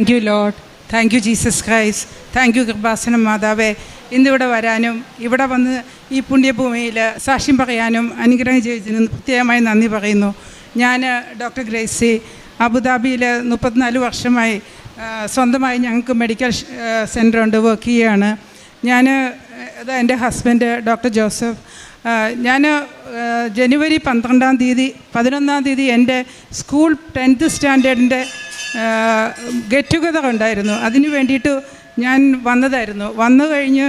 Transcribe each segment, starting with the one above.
Thank you lord, thank you Jesus Christ, thank you Kripasanam മാതാവേ. ഇന്നിവിടെ വരാനും ഇവിടെ വന്ന് ഈ പുണ്യഭൂമിയിൽ സാക്ഷ്യം പറയാനും അനുഗ്രഹം ചെയ്തതിന് പ്രത്യേകമായി നന്ദി പറയുന്നു. ഞാൻ ഡോക്ടർ ഗ്രേസി, അബുദാബിയിൽ 34 വർഷമായി സ്വന്തമായി ഞങ്ങൾക്ക് മെഡിക്കൽ സെൻ്ററുണ്ട്, വർക്ക് ചെയ്യുകയാണ്. എൻ്റെ ഹസ്ബൻഡ് ഡോക്ടർ ജോസഫ്. ഞാൻ ജനുവരി 11 തീയതി എൻ്റെ സ്കൂൾ 10th സ്റ്റാൻഡേർഡിൻ്റെ ഗെറ്റ് ടുഗദർ ഉണ്ടായിരുന്നു. അതിന് വേണ്ടിയിട്ട് ഞാൻ വന്നതായിരുന്നു. വന്നു കഴിഞ്ഞ്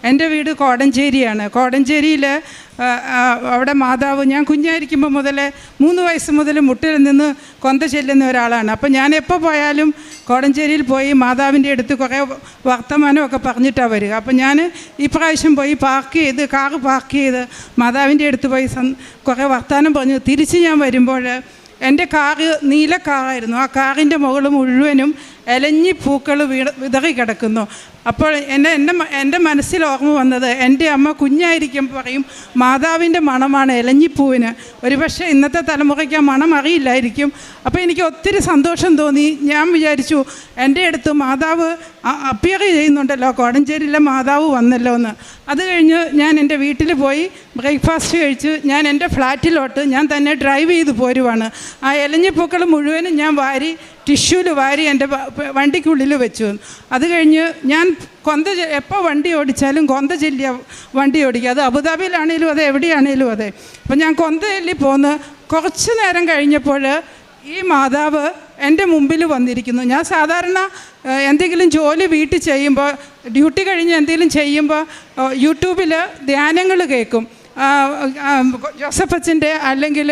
എൻ്റെ വീട് കോടഞ്ചേരിയാണ്. കോടഞ്ചേരിയിൽ അവിടെ മാതാവ്, ഞാൻ കുഞ്ഞായിരിക്കുമ്പോൾ മുതലേ 3 വയസ്സ് മുതൽ മുട്ടിൽ നിന്ന് കൊന്ത ചെല്ലുന്ന ഒരാളാണ്. അപ്പോൾ ഞാൻ എപ്പോൾ പോയാലും കോടഞ്ചേരിയിൽ പോയി മാതാവിൻ്റെ അടുത്ത് കുറേ വർത്തമാനമൊക്കെ പറഞ്ഞിട്ടാണ് വരിക. അപ്പോൾ ഞാൻ ഈ പ്രാവശ്യം പോയി കാറ് പാർക്ക് ചെയ്ത് മാതാവിൻ്റെ അടുത്ത് പോയി കുറേ വർത്തമാനം പറഞ്ഞു. തിരിച്ച് ഞാൻ വരുമ്പോൾ എൻ്റെ കാറ് നീല കാറായിരുന്നു. ആ കാറിൻ്റെ മുകൾ മുഴുവനും ഇലഞ്ഞി പൂക്കൾ വിതറി കിടക്കുന്നു. അപ്പോൾ എൻ്റെ മനസ്സിൽ ഓർമ്മ വന്നത്, എൻ്റെ അമ്മ കുഞ്ഞായിരിക്കുമ്പോൾ പറയും മാതാവിൻ്റെ മണമാണ് ഇലഞ്ഞിപ്പൂവിന്. ഒരുപക്ഷെ ഇന്നത്തെ തലമുറയ്ക്ക് ആ മണം അറിയില്ലായിരിക്കും. അപ്പോൾ എനിക്ക് ഒത്തിരി സന്തോഷം തോന്നി. ഞാൻ വിചാരിച്ചു എൻ്റെ അടുത്ത് മാതാവ് അപ്പിയർ ചെയ്യുന്നുണ്ടല്ലോ, കോടഞ്ചേരിയിലെ മാതാവ് വന്നല്ലോ എന്ന്. അത് കഴിഞ്ഞ് ഞാൻ എൻ്റെ വീട്ടിൽ പോയി ബ്രേക്ക്ഫാസ്റ്റ് കഴിച്ച് ഞാൻ എൻ്റെ ഫ്ലാറ്റിലോട്ട് ഞാൻ തന്നെ ഡ്രൈവ് ചെയ്ത് പോരുവാണ്. ആ ഇലഞ്ഞിപ്പൂക്കൾ മുഴുവനും ഞാൻ ടിഷ്യൂവിൽ വാരി എൻ്റെ വണ്ടിക്കുള്ളിൽ വെച്ചു. അത് കഴിഞ്ഞ് ഞാൻ എപ്പോൾ വണ്ടി ഓടിച്ചാലും കൊന്ത ചൊല്ലിയ വണ്ടി ഓടിക്കുക. അത് അബുദാബിയിലാണേലും അതെ, എവിടെയാണേലും അതെ. അപ്പം ഞാൻ കൊന്ത ചൊല്ലി പോന്ന് കുറച്ച് നേരം കഴിഞ്ഞപ്പോൾ ഈ മാതാവ് എൻ്റെ മുമ്പിൽ വന്നിരിക്കുന്നു. ഞാൻ സാധാരണ എന്തെങ്കിലും ജോലി വീട്ടിൽ ചെയ്യുമ്പോൾ, ഡ്യൂട്ടി കഴിഞ്ഞ് എന്തെങ്കിലും ചെയ്യുമ്പോൾ യൂട്യൂബിൽ ധ്യാനങ്ങൾ കേൾക്കും, ജോസഫ് അച്ഛൻ്റെ അല്ലെങ്കിൽ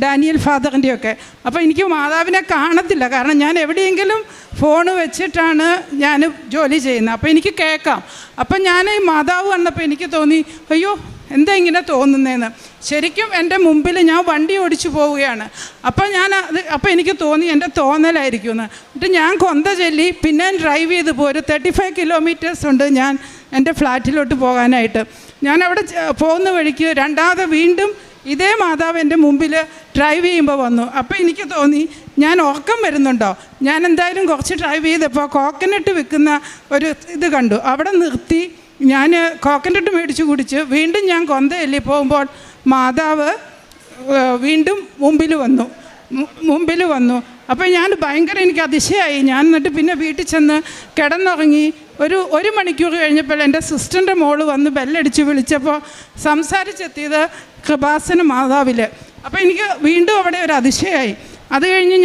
ഡാനിയൽ ഫാദറിൻ്റെയൊക്കെ. അപ്പോൾ എനിക്ക് മാതാവിനെ കാണത്തില്ല, കാരണം ഞാൻ എവിടെയെങ്കിലും ഫോൺ വെച്ചിട്ടാണ് ഞാൻ ജോലി ചെയ്യുന്നത്. അപ്പോൾ എനിക്ക് കേൾക്കാം. അപ്പം ഞാൻ മാതാവ് വന്നപ്പോൾ എനിക്ക് തോന്നി, അയ്യോ എന്താ ഇങ്ങനെ തോന്നുന്നതെന്ന്. ശരിക്കും എൻ്റെ മുമ്പിൽ ഞാൻ വണ്ടി ഓടിച്ചു പോവുകയാണ്. അപ്പോൾ എനിക്ക് തോന്നി എൻ്റെ തോന്നലായിരിക്കും എന്ന്. എന്നിട്ട് ഞാൻ കൊന്ത ചൊല്ലി പിന്നെ ഡ്രൈവ് ചെയ്ത് പോരും. 35 കിലോമീറ്റേഴ്സ് ഉണ്ട് ഞാൻ എൻ്റെ ഫ്ലാറ്റിലോട്ട് പോകാനായിട്ട്. ഞാൻ അവിടെ പോകുന്ന വഴിക്ക് രണ്ടാമത് വീണ്ടും ഇതേ മാതാവ് എൻ്റെ മുമ്പിൽ ഡ്രൈവ് ചെയ്യുമ്പോൾ വന്നു. അപ്പോൾ എനിക്ക് തോന്നി ഞാൻ ഉറക്കം വരുന്നുണ്ടോ. ഞാൻ എന്തായാലും കുറച്ച് ഡ്രൈവ് ചെയ്തപ്പോൾ കോക്കനട്ട് വിൽക്കുന്ന ഒരു ഇത് കണ്ടു. അവിടെ നിർത്തി ഞാൻ കോക്കനട്ട് മേടിച്ച് കുടിച്ച് വീണ്ടും ഞാൻ കൊന്തയല്ലി പോകുമ്പോൾ മാതാവ് വീണ്ടും മുമ്പിൽ വന്നു. അപ്പോൾ എനിക്ക് അതിശയമായി. ഞാൻ എന്നിട്ട് പിന്നെ വീട്ടിൽ ചെന്ന് കിടന്നുറങ്ങി. ഒരു മണിക്കൂർ കഴിഞ്ഞപ്പോൾ എൻ്റെ സിസ്റ്ററിൻ്റെ മോള് വന്ന് ബെല്ലടിച്ച് വിളിച്ചപ്പോൾ സംസാരിച്ചെത്തിയത് കൃപാസന മാതാവിൽ. അപ്പോൾ എനിക്ക് വീണ്ടും അവിടെ ഒരു അതിശയമായി. അത് കഴിഞ്ഞ്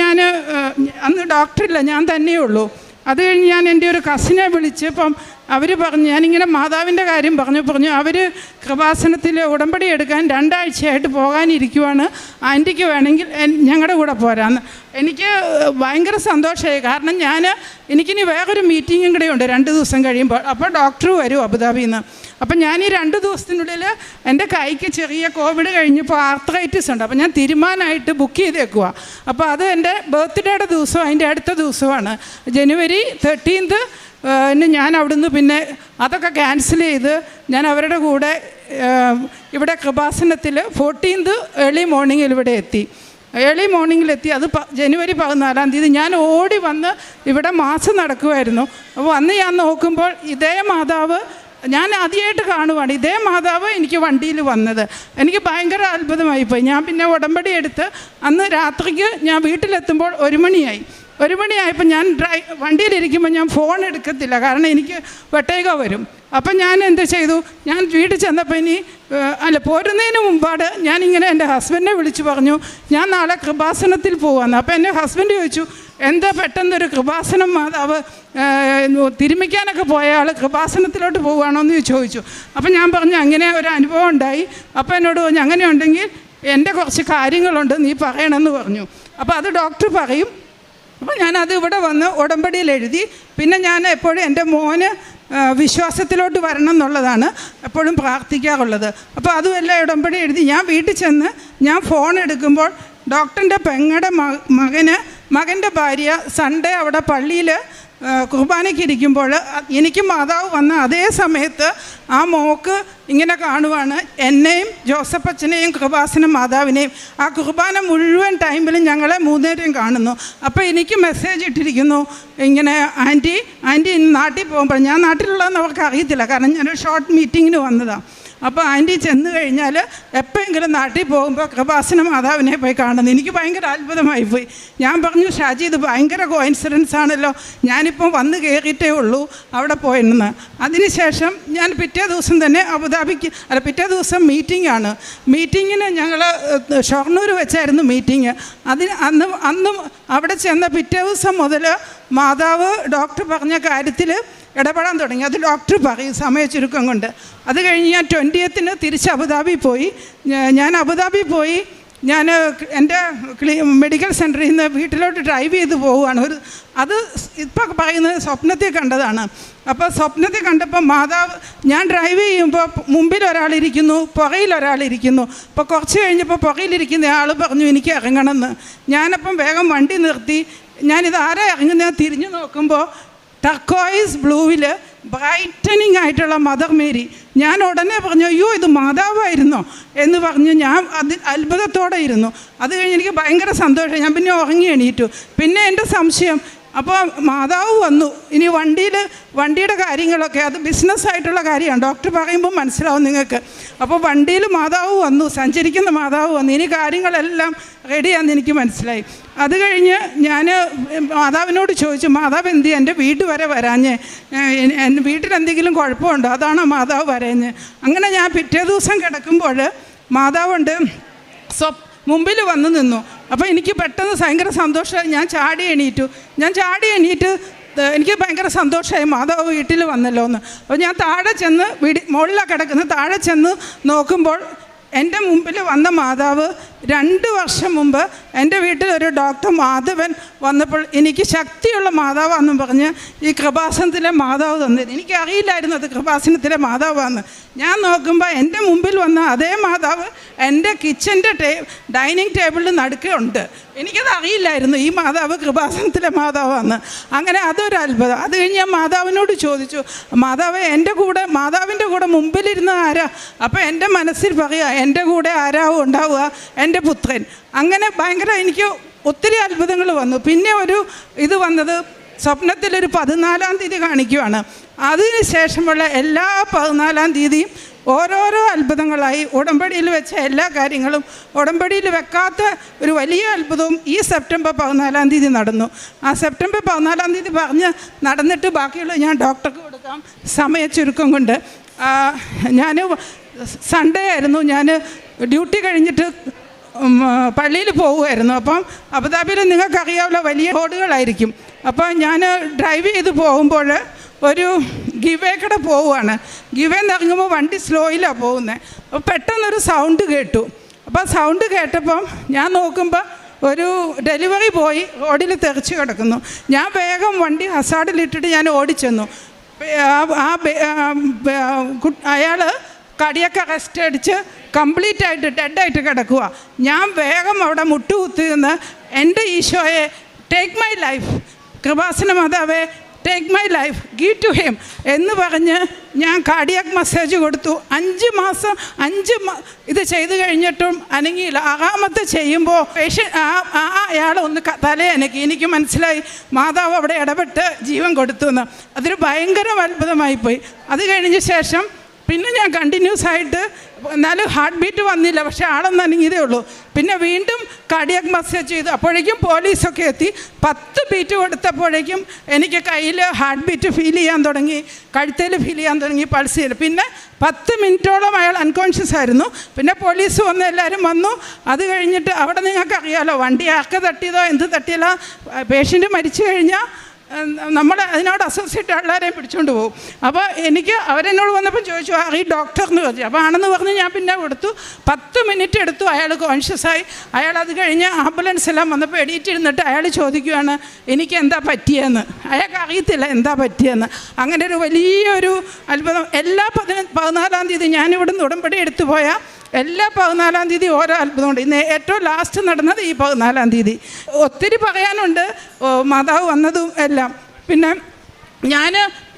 അന്ന് ഡോക്ടറില്ല, ഞാൻ തന്നെയുള്ളൂ. അത് കഴിഞ്ഞ് ഞാൻ എൻ്റെ ഒരു കസിനെ വിളിച്ചപ്പം അവർ പറഞ്ഞു, ഞാനിങ്ങനെ മാതാവിൻ്റെ കാര്യം പറഞ്ഞു അവർ കൃപാസനത്തിൽ ഉടമ്പടി എടുക്കാൻ 2 ആഴ്ചയായിട്ട് പോകാനിരിക്കുവാണ്, ആൻറ്റിക്ക് വേണമെങ്കിൽ ഞങ്ങളുടെ കൂടെ പോരാന്ന്. എനിക്ക് ഭയങ്കര സന്തോഷമായി. കാരണം എനിക്കിനി വേറൊരു മീറ്റിങ്ങും കൂടെ ഉണ്ട് 2 ദിവസം കഴിയുമ്പോൾ. അപ്പോൾ ഡോക്ടർ വരും അബുദാബിയിൽ നിന്ന്. അപ്പം ഞാൻ ഈ 2 ദിവസത്തിനുള്ളിൽ എൻ്റെ കൈക്ക് ചെറിയ കോവിഡ് കഴിഞ്ഞപ്പോൾ ആർത്രൈറ്റിസ് ഉണ്ട്. അപ്പോൾ ഞാൻ തീരുമാനമായിട്ട് ബുക്ക് ചെയ്തേക്കുക. അപ്പോൾ അത് എൻ്റെ ബർത്ത്ഡേയുടെ ദിവസം, അതിൻ്റെ അടുത്ത ദിവസമാണ് ജനുവരി 13th. ഞാൻ അവിടുന്ന് പിന്നെ അതൊക്കെ ക്യാൻസൽ ചെയ്ത് ഞാൻ അവരുടെ കൂടെ ഇവിടെ കൃപാസനത്തിൽ 14th ഏർലി മോർണിംഗിൽ ഇവിടെ എത്തി. അത് ജനുവരി 14 ഞാൻ ഓടി വന്ന് ഇവിടെ മാസം നടക്കുമായിരുന്നു. അപ്പോൾ അന്ന് ഞാൻ നോക്കുമ്പോൾ ഇതേ മാതാവ് ഞാൻ ആദ്യമായിട്ട് കാണുവാണ്. ഇതേ മാതാവ് എനിക്ക് വണ്ടിയിൽ വന്നത്. എനിക്ക് ഭയങ്കര അത്ഭുതമായിപ്പോയി. ഞാൻ പിന്നെ ഉടമ്പടി എടുത്ത് അന്ന് രാത്രിക്ക് ഞാൻ വീട്ടിലെത്തുമ്പോൾ 1 മണിയായി. 1 മണിയായപ്പോൾ ഞാൻ വണ്ടിയിലിരിക്കുമ്പോൾ ഞാൻ ഫോൺ എടുക്കത്തില്ല, കാരണം എനിക്ക് വെട്ടേക വരും. അപ്പം ഞാൻ എന്ത് ചെയ്തു, ഞാൻ വീട്ടിൽ ചെന്നപ്പോൾ പോരുന്നതിന് മുമ്പാട് ഞാനിങ്ങനെ എൻ്റെ ഹസ്ബൻഡിനെ വിളിച്ച് പറഞ്ഞു, ഞാൻ നാളെ കൃപാസനത്തിൽ പോവാന്ന്. അപ്പോൾ എൻ്റെ ഹസ്ബൻഡ് ചോദിച്ചു, എന്താ പെട്ടെന്നൊരു കൃപാസനം മാതാവ് തിരുമിക്കാനൊക്കെ പോയ ആൾ കൃപാസനത്തിലോട്ട് പോവുകയാണോ എന്ന് ചോദിച്ചു. അപ്പം ഞാൻ പറഞ്ഞു അങ്ങനെ ഒരു അനുഭവം ഉണ്ടായി. അപ്പോൾ എന്നോട് പറഞ്ഞു, അങ്ങനെ ഉണ്ടെങ്കിൽ എൻ്റെ കുറച്ച് കാര്യങ്ങളുണ്ട്, നീ പറയണമെന്ന് പറഞ്ഞു. അപ്പോൾ അത് ഡോക്ടർ പറയും. അപ്പോൾ ഞാനത് ഇവിടെ വന്ന് ഉടമ്പടിയിൽ എഴുതി. പിന്നെ ഞാൻ എപ്പോഴും എൻ്റെ മോന് വിശ്വാസത്തിലോട്ട് വരണം എന്നുള്ളതാണ് എപ്പോഴും പ്രാർത്ഥിക്കാറുള്ളത്. അപ്പോൾ അതുമെല്ലാം ഉടമ്പടി എഴുതി ഞാൻ വീട്ടിൽ ചെന്ന് ഞാൻ ഫോൺ എടുക്കുമ്പോൾ ഡോക്ടറിൻ്റെ പെങ്ങളുടെ മകൻ്റെ ഭാര്യ സൺഡേ അവിടെ പള്ളിയിൽ കുർബാനയ്ക്ക് ഇരിക്കുമ്പോൾ എനിക്ക് മാതാവ് വന്ന അതേ സമയത്ത് ആ മോക്ക് ഇങ്ങനെ കാണുവാണ്, എന്നെയും ജോസഫച്ചനെയും കൃപാസന മാതാവിനെയും. ആ കുർബാന മുഴുവൻ ടൈമിലും ഞങ്ങളെ മൂന്നേരെയും കാണുന്നു. അപ്പോൾ എനിക്ക് മെസ്സേജ് ഇട്ടിരിക്കുന്നു ഇങ്ങനെ, ആൻറ്റി നാട്ടിൽ പോകുമ്പോൾ, ഞാൻ നാട്ടിലുള്ളതെന്ന് അവർക്ക് അറിയത്തില്ല, കാരണം ഞാനൊരു ഷോർട്ട് മീറ്റിങ്ങിന് വന്നതാണ്. അപ്പോൾ ആൻറ്റി ചെന്ന് കഴിഞ്ഞാൽ എപ്പോഴെങ്കിലും നാട്ടിൽ പോകുമ്പോൾ കൃപാസന മാതാവിനെ പോയി കാണുന്നു. എനിക്ക് ഭയങ്കര അത്ഭുതമായിപ്പോയി. ഞാൻ പറഞ്ഞു, ഷാജി ഇത് ഭയങ്കര കോയിൻസിഡൻസ് ആണല്ലോ, ഞാനിപ്പോൾ വന്ന് കയറിയിട്ടേ ഉള്ളൂ അവിടെ പോയെന്ന്. അതിനുശേഷം ഞാൻ പിറ്റേ ദിവസം തന്നെ പിറ്റേ ദിവസം മീറ്റിങ്ങിന് ഞങ്ങൾ ഷൊർണൂർ വെച്ചായിരുന്നു മീറ്റിംഗ്. അന്ന് അവിടെ ചെന്ന പിറ്റേ ദിവസം മുതൽ മാതാവ് ഡോക്ടർ പറഞ്ഞ കാര്യത്തിൽ ഇടപെടാൻ തുടങ്ങി. അത് ഡോക്ടർ പറയും സമയ ചുരുക്കം കൊണ്ട്. അത് കഴിഞ്ഞ് ഞാൻ 20th തിരിച്ച് അബുദാബി പോയി. ഞാൻ എൻ്റെ മെഡിക്കൽ സെൻറ്ററിൽ നിന്ന് വീട്ടിലോട്ട് ഡ്രൈവ് ചെയ്ത് പോവുകയാണ്. അത് ഇപ്പോൾ പറയുന്നത് സ്വപ്നത്തിൽ കണ്ടതാണ്. അപ്പോൾ സ്വപ്നത്തിൽ കണ്ടപ്പോൾ മാതാവ്, ഞാൻ ഡ്രൈവ് ചെയ്യുമ്പോൾ മുമ്പിൽ ഒരാളിരിക്കുന്നു, പുറയിൽ ഒരാളിരിക്കുന്നു. അപ്പോൾ കുറച്ച് കഴിഞ്ഞപ്പോൾ പുറയിലിരിക്കുന്ന ആൾ പറഞ്ഞു എനിക്ക് ഇറങ്ങണമെന്ന്. ഞാനപ്പം വേഗം വണ്ടി നിർത്തി. ഞാനിത് ആരാ ഇറങ്ങുന്നത് തിരിഞ്ഞു നോക്കുമ്പോൾ ടർക്കോയിസ് ബ്ലൂവിൽ ബ്രൈറ്റനിങ് ആയിട്ടുള്ള മദർ മേരി. ഞാൻ ഉടനെ പറഞ്ഞു, അയ്യോ ഇത് മാതാവായിരുന്നോ എന്ന് പറഞ്ഞ് ഞാൻ അത്ഭുതത്തോടെ ഇരുന്നു. അത് കഴിഞ്ഞ് എനിക്ക് ഭയങ്കര സന്തോഷം. ഞാൻ പിന്നെ ഉറങ്ങി എണീറ്റു. പിന്നെ എൻ്റെ സംശയം, അപ്പോൾ മാതാവ് വന്നു. ഇനി വണ്ടിയുടെ കാര്യങ്ങളൊക്കെ അത് ബിസിനസ്സായിട്ടുള്ള കാര്യമാണ്, ഡോക്ടർ പറയുമ്പോൾ മനസ്സിലാവും നിങ്ങൾക്ക്. അപ്പോൾ വണ്ടിയിൽ മാതാവ് വന്നു, സഞ്ചരിക്കുന്ന മാതാവ് വന്നു. ഇനി കാര്യങ്ങളെല്ലാം റെഡിയാണെന്ന് എനിക്ക് മനസ്സിലായി. അത് കഴിഞ്ഞ് ഞാൻ മാതാവിനോട് ചോദിച്ചു, മാതാവ് എന്ത് ചെയ്യും, എൻ്റെ വീട് വരെ വരാഞ്ഞ്, വീട്ടിലെന്തെങ്കിലും കുഴപ്പമുണ്ടോ, അതാണോ മാതാവ് വരഞ്ഞ്. അങ്ങനെ ഞാൻ പിറ്റേ ദിവസം കിടക്കുമ്പോൾ മാതാവുണ്ട് മുമ്പിൽ വന്ന് നിന്നു. അപ്പോൾ എനിക്ക് പെട്ടെന്ന് ഭയങ്കര സന്തോഷമായി. ഞാൻ ചാടി എണീറ്റ് എനിക്ക് ഭയങ്കര സന്തോഷമായി, മാതാവ് വീട്ടിൽ വന്നല്ലോ എന്ന്. അപ്പോൾ ഞാൻ താഴെ ചെന്ന് മുകളിലാണ് കിടക്കുന്നത്, താഴെ ചെന്ന് നോക്കുമ്പോൾ എൻ്റെ മുമ്പിൽ വന്ന മാതാവ് 2 വർഷം മുമ്പ് എൻ്റെ വീട്ടിലൊരു ഡോക്ടർ മാധവൻ വന്നപ്പോൾ എനിക്ക് ശക്തിയുള്ള മാതാവാണെന്നും പറഞ്ഞ് ഈ കൃപാസനത്തിലെ മാതാവ് തന്നത്. എനിക്കറിയില്ലായിരുന്നു അത് കൃപാസനത്തിലെ മാതാവാന്ന്. ഞാൻ നോക്കുമ്പോൾ എൻ്റെ മുമ്പിൽ വന്ന അതേ മാതാവ് എൻ്റെ കിച്ചൻ്റെ ഡൈനിങ് ടേബിളിൽ നടുക്കുണ്ട്. എനിക്കത് അറിയില്ലായിരുന്നു ഈ മാതാവ് കൃപാസനത്തിലെ മാതാവാന്ന്. അങ്ങനെ അതൊരു അത്ഭുതം. അത് കഴിഞ്ഞ് ഞാൻ മാതാവിനോട് ചോദിച്ചു, മാതാവിൻ്റെ കൂടെ മുമ്പിലിരുന്ന ആരാ? അപ്പോൾ എൻ്റെ മനസ്സിൽ പറയുക, എൻ്റെ കൂടെ ആരാവും ഉണ്ടാവുക, എൻ്റെ പുത്രൻ. അങ്ങനെ ഭയങ്കര എനിക്ക് ഒത്തിരി അത്ഭുതങ്ങൾ വന്നു. പിന്നെ ഇത് വന്നത് സ്വപ്നത്തിലൊരു 14-ാം തീയതി കാണിക്കുവാണ്. അതിന് ശേഷമുള്ള എല്ലാ 14-ാം തീയതിയും ഓരോരോ അത്ഭുതങ്ങളായി. ഉടമ്പടിയിൽ വെച്ച എല്ലാ കാര്യങ്ങളും, ഉടമ്പടിയിൽ വെക്കാത്ത ഒരു വലിയ അത്ഭുതവും ഈ സെപ്റ്റംബർ 14-ാം തീയതി നടന്നു. ആ സെപ്റ്റംബർ 14-ാം തീയതി പറഞ്ഞ് നടന്നിട്ട് ബാക്കിയുള്ള ഞാൻ ഡോക്ടർക്ക് കൊടുക്കാം സമയ ചുരുക്കം കൊണ്ട്. ഞാൻ സൺഡേ ആയിരുന്നു, ഞാൻ ഡ്യൂട്ടി കഴിഞ്ഞിട്ട് പള്ളിയിൽ പോകുമായിരുന്നു. അപ്പം അബുദാബിയിൽ നിങ്ങൾക്കറിയാമല്ലോ വലിയ റോഡുകളായിരിക്കും. അപ്പോൾ ഞാൻ ഡ്രൈവ് ചെയ്ത് പോകുമ്പോൾ ഒരു ഗിവേക്കടെ പോവുകയാണ്. ഗിവേന്ന് ഇറങ്ങുമ്പോൾ വണ്ടി സ്ലോയിലാണ് പോകുന്നത്. അപ്പോൾ പെട്ടെന്നൊരു സൗണ്ട് കേട്ടു. അപ്പോൾ സൗണ്ട് കേട്ടപ്പം ഞാൻ നോക്കുമ്പോൾ ഒരു ഡെലിവറി ബോയ് റോഡിൽ തെറിച്ച് കിടക്കുന്നു. ഞാൻ വേഗം വണ്ടി ഹസാർഡിലിട്ടിട്ട് ഞാൻ ഓടിച്ചെന്നു. അയാൾ കടിയൊക്കെ അറസ്റ്റ് അടിച്ച് കംപ്ലീറ്റ് ആയിട്ട് ഡെഡായിട്ട് കിടക്കുക. ഞാൻ വേഗം അവിടെ മുട്ടുകുത്തി നിന്ന്, എൻ്റെ ഈശോയെ ടേക്ക് മൈ ലൈഫ്, കൃപാസന മാതാവേ take my life, give to him എന്ന് പറഞ്ഞ് ഞാൻ കാർഡിയാക് മസാജ് കൊടുത്തു. 5 മാസം ഇത് ചെയ്ത് കഴിഞ്ഞിട്ടും അനങ്ങിയില്ല. 6ാമത്തെ ചെയ്യുമ്പോൾ അയാൾ ഒന്ന് തലയനക്കി. എനിക്ക് മനസ്സിലായി മാതാവ് അവിടെ ഇടപെട്ട് ജീവൻ കൊടുത്തു എന്ന്. അതൊരു ഭയങ്കര അത്ഭുതമായിപ്പോയി. അത് കഴിഞ്ഞ ശേഷം പിന്നെ ഞാൻ കണ്ടിന്യൂസ് ആയിട്ട്, എന്നാലും ഹാർട്ട് ബീറ്റ് വന്നില്ല, പക്ഷേ ആളൊന്നും അനങ്ങിയതേ ഉള്ളൂ. പിന്നെ വീണ്ടും കാർഡിയാക് മസാജ് ചെയ്തു. അപ്പോഴേക്കും പോലീസൊക്കെ എത്തി. 10 ബീറ്റ് കൊടുത്തപ്പോഴേക്കും എനിക്ക് കയ്യിൽ ഹാർട്ട് ബീറ്റ് ഫീൽ ചെയ്യാൻ തുടങ്ങി, കഴുത്തേൽ ഫീൽ ചെയ്യാൻ തുടങ്ങി, പൾസ് ചെയ്തു. പിന്നെ 10 മിനിറ്റോളം അയാൾ അൺകോൺഷ്യസ് ആയിരുന്നു. പിന്നെ പോലീസ് വന്ന് എല്ലാവരും വന്നു. അത് കഴിഞ്ഞിട്ട് അവിടെ നിങ്ങൾക്കറിയാമല്ലോ വണ്ടി ആർക്ക് തട്ടിയതോ എന്ത് തട്ടിയല്ലോ, പേഷ്യൻ്റ് മരിച്ചു കഴിഞ്ഞാൽ നമ്മൾ അതിനോട് അസോസിയേറ്റ് എല്ലാവരെയും പിടിച്ചുകൊണ്ട് പോകും. അപ്പോൾ അവരെന്നോട് വന്നപ്പോൾ ചോദിച്ചു, ഈ ഡോക്ടർ എന്ന് ചോദിച്ചു. അപ്പോൾ ആണെന്ന് പറഞ്ഞ് ഞാൻ പിന്നെ കൊടുത്തു. 10 മിനിറ്റ് എടുത്തു, അയാൾ കോൺഷ്യസായി. അയാൾ അത് കഴിഞ്ഞ് ആംബുലൻസ് എല്ലാം വന്നപ്പോൾ എണീറ്റിരുന്നിട്ട് അയാൾ ചോദിക്കുകയാണ് എനിക്ക് എന്താ പറ്റിയെന്ന്. അയാൾക്ക് അറിയത്തില്ല എന്താ പറ്റിയെന്ന്. അങ്ങനെ ഒരു വലിയൊരു അത്ഭുതം. എല്ലാ 14-ാം തീയതി ഞാനിവിടുന്ന് ഉടമ്പടി എടുത്തു പോയാൽ എല്ലാ 14-ാം തീയതി ഓരോ അത്ഭുതമുണ്ട്. ഇന്ന് ഏറ്റവും ലാസ്റ്റ് നടന്നത് ഈ 14-ാം തീയതി. ഒത്തിരി പറയാനുണ്ട്, മാതാവ് വന്നതും എല്ലാം. പിന്നെ ഞാൻ